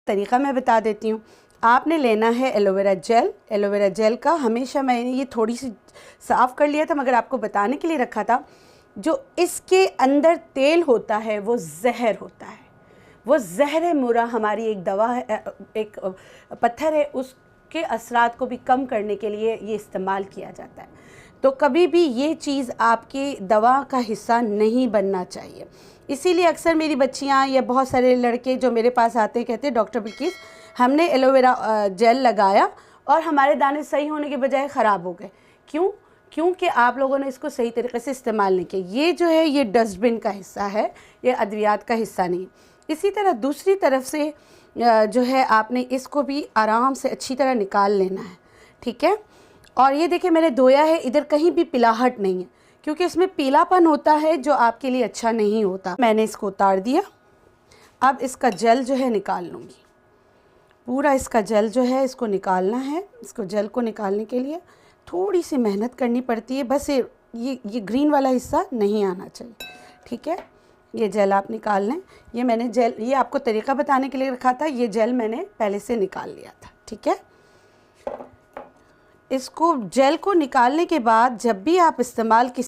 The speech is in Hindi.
तरीक़ा मैं बता देती हूँ। आपने लेना है एलोवेरा जेल। एलोवेरा जेल का हमेशा मैंने ये थोड़ी सी साफ़ कर लिया था, मगर आपको बताने के लिए रखा था, जो इसके अंदर तेल होता है वो जहर होता है, वो ज़हर मुरा हमारी एक दवा है, एक पत्थर है, उसके असरात को भी कम करने के लिए ये इस्तेमाल किया जाता है। तो कभी भी ये चीज़ आपकी दवा का हिस्सा नहीं बनना चाहिए। इसीलिए अक्सर मेरी बच्चियाँ या बहुत सारे लड़के जो मेरे पास आते हैं कहते हैं डॉक्टर बिल्किस हमने एलोवेरा जेल लगाया और हमारे दाने सही होने के बजाय ख़राब हो गए। क्यों? क्योंकि आप लोगों ने इसको सही तरीके से इस्तेमाल नहीं किया। ये जो है ये डस्टबिन का हिस्सा है, ये अद्वियात का हिस्सा नहीं। इसी तरह दूसरी तरफ से जो है आपने इसको भी आराम से अच्छी तरह निकाल लेना है, ठीक है। और ये देखिए मैंने धोया है, इधर कहीं भी पिलाहट नहीं है, क्योंकि इसमें पीलापन होता है जो आपके लिए अच्छा नहीं होता। मैंने इसको उतार दिया। अब इसका जल जो है निकाल लूँगी, पूरा इसका जल जो है इसको निकालना है। इसको जल को निकालने के लिए थोड़ी सी मेहनत करनी पड़ती है, बस ये ग्रीन वाला हिस्सा नहीं आना चाहिए, ठीक है। ये जेल आप निकाल लें। ये मैंने जेल, ये आपको तरीक़ा बताने के लिए रखा था, ये जेल मैंने पहले से निकाल लिया था, ठीक है। इसको जेल को निकालने के बाद जब भी आप इस्तेमाल